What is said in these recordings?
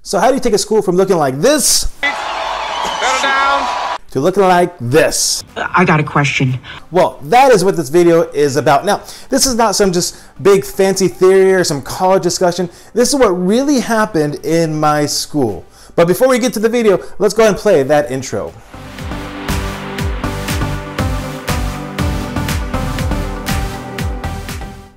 So how do you take a school from looking like this to looking like this? I got a question. Well, that is what this video is about. Now, this is not some just big fancy theory or some college discussion. This is what really happened in my school. But before we get to the video, let's go ahead and play that intro.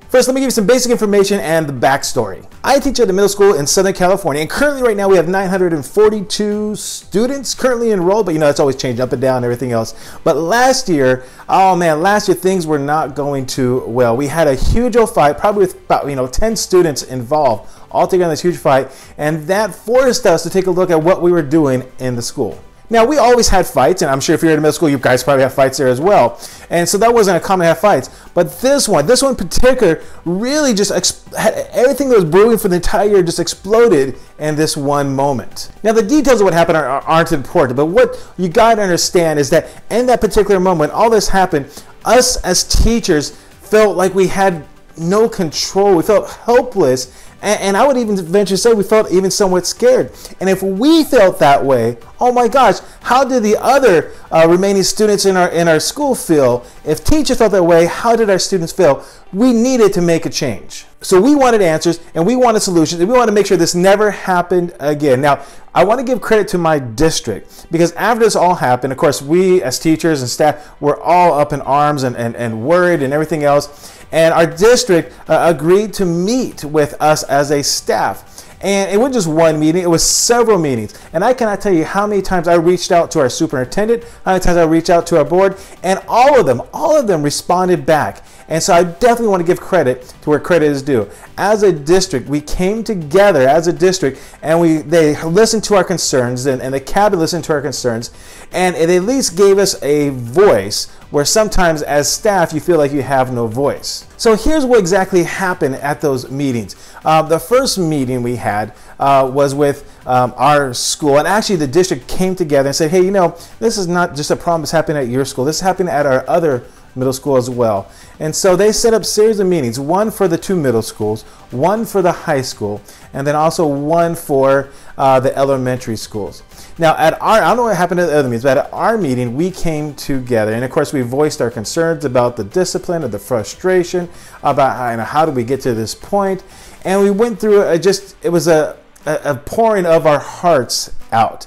First, let me give you some basic information and the backstory. I teach at a middle school in Southern California, and currently right now we have 942 students currently enrolled, but it's always changed up and down and everything else. But last year, oh man, last year things were not going too well. We had a huge old fight, probably with about 10 students involved, all together in this huge fight, and that forced us to take a look at what we were doing in the school. Now, we always had fights, and I'm sure if you're in middle school, you guys probably have fights there as well. And so that wasn't uncommon to have fights. But this one in particular, really just had everything that was brewing for the entire year just exploded in this one moment. Now, the details of what happened aren't important, but what you got to understand is that in that particular moment, all this happened, us as teachers felt like we had no control. We felt helpless. And I would even venture to say we felt even somewhat scared. And if we felt that way, oh my gosh, how did the other remaining students in our school feel? If teachers felt that way, how did our students feel? We needed to make a change. So we wanted answers and we wanted solutions and we wanted to make sure this never happened again. Now, I want to give credit to my district because after this all happened, of course, we as teachers and staff were all up in arms and worried and everything else. And our district agreed to meet with us as a staff. And it wasn't just one meeting, it was several meetings. And I cannot tell you how many times I reached out to our superintendent, how many times I reached out to our board, and all of them responded back. And so I definitely want to give credit to where credit is due. As a district, we came together as a district and they listened to our concerns and the cabinet listened to our concerns, and it at least gave us a voice where sometimes as staff you feel like you have no voice. So here's what exactly happened at those meetings. The first meeting we had was with our school, and actually the district came together and said, hey, this is not just a problem that's happening at your school, this is happening at our other middle school as well. And so they set up a series of meetings, one for the 2 middle schools, one for the high school, and then also one for the elementary schools. Now, I don't know what happened at the other meetings, but at our meeting, we came together. And of course, we voiced our concerns about the discipline, of the frustration, about how do we get to this point. And we went through it was a pouring of our hearts out.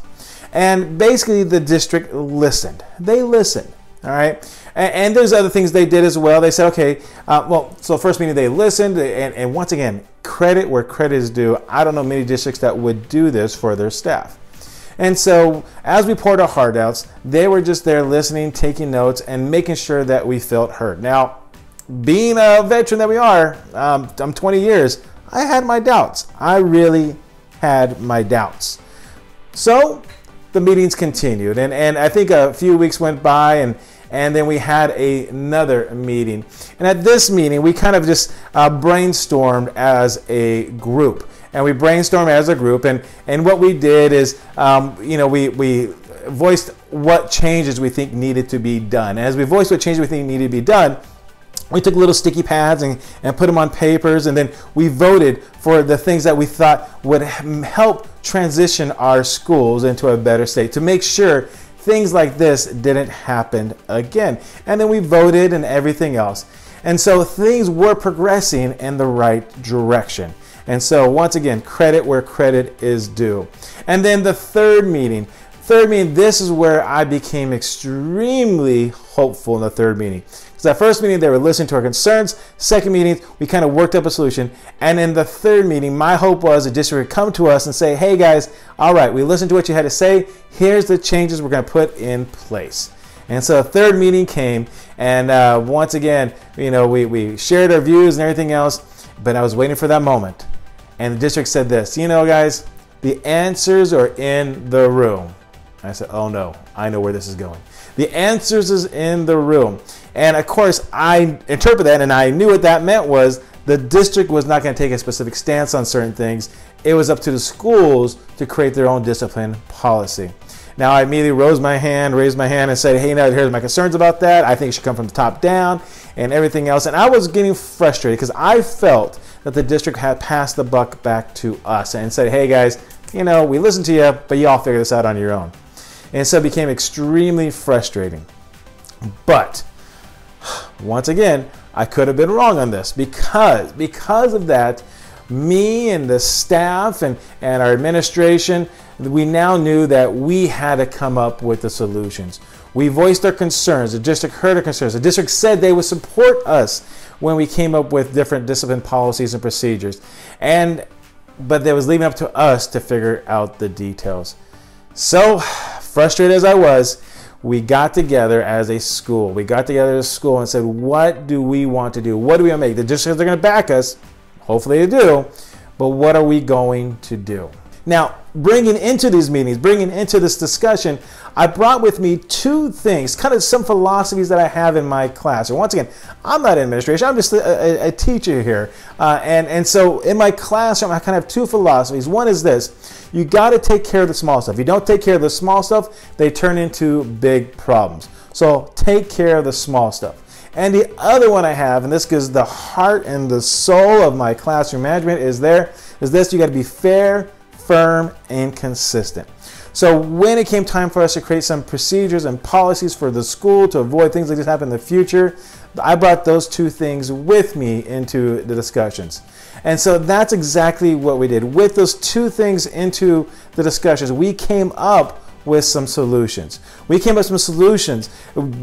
And basically, the district listened. They listened, all right? And there's other things they did as well. They said, okay, so first meeting they listened, and once again, credit where credit is due. I don't know many districts that would do this for their staff. And so as we poured our heart out, they were just there listening, taking notes, and making sure that we felt heard. Now, being a veteran that we are, I'm 20 years, I had my doubts. I really had my doubts. So the meetings continued, and I think a few weeks went by, and then we had another meeting. And at this meeting, we kind of just brainstormed as a group. And we brainstormed as a group. And what we did is, we voiced what changes we think needed to be done. And as we voiced what changes we think needed to be done, we took little sticky pads and put them on papers. And then we voted for the things that we thought would help transition our schools into a better state, to make sure things like this didn't happen again. And then we voted and everything else. And so things were progressing in the right direction. And so once again, credit where credit is due. And then the third meeting, this is where I became extremely hopeful in the third meeting. Because that first meeting, they were listening to our concerns. Second meeting, we kind of worked up a solution. And in the third meeting, my hope was the district would come to us and say, hey guys, all right, we listened to what you had to say. Here's the changes we're going to put in place. And so the third meeting came, and once again, we shared our views and everything else, but I was waiting for that moment. And the district said this, guys, the answers are in the room. I said, oh no, I know where this is going. The answers is in the room. And of course, I interpret that, and I knew what that meant was the district was not going to take a specific stance on certain things. It was up to the schools to create their own discipline policy. Now, I immediately raised my hand and said, hey, now here's my concerns about that. I think it should come from the top down and everything else. And I was getting frustrated because I felt that the district had passed the buck back to us and said, hey guys, you know, we listened to you, but you all figure this out on your own. And so it became extremely frustrating. But once again, I could have been wrong on this because of that, me and the staff and our administration, we now knew that we had to come up with the solutions. We voiced our concerns. The district heard our concerns. The district said they would support us when we came up with different discipline policies and procedures. But it was leaving up to us to figure out the details. So frustrated as I was, we got together as a school. We got together as a school and said, what do we want to do? What do we want to make? The districts are going to back us. Hopefully they do. But what are we going to do? Now, bringing into these meetings, bringing into this discussion, I brought with me two things, kind of some philosophies that I have in my class. And once again, I'm not in administration, I'm just a teacher here. And so in my classroom, I kind of have two philosophies. One is this: you got to take care of the small stuff. If you don't take care of the small stuff, they turn into big problems. So take care of the small stuff. And the other one I have, and this gives the heart and the soul of my classroom management, is this: you got to be fair, firm, and consistent. So when it came time for us to create some procedures and policies for the school to avoid things like this happen in the future, I brought those two things with me into the discussions. And so that's exactly what we did. With those two things into the discussions, we came up with some solutions. We came up with some solutions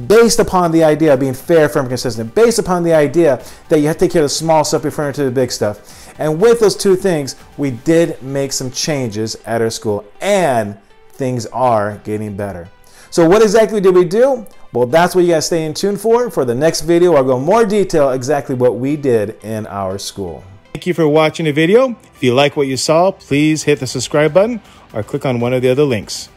based upon the idea of being fair, firm, and consistent, based upon the idea that you have to take care of the small stuff before you turn to the big stuff. And with those two things, we did make some changes at our school, and things are getting better. So what exactly did we do? Well, that's what you guys stay in tune for. For the next video, I'll go more detail exactly what we did in our school. Thank you for watching the video. If you like what you saw, please hit the subscribe button or click on one of the other links.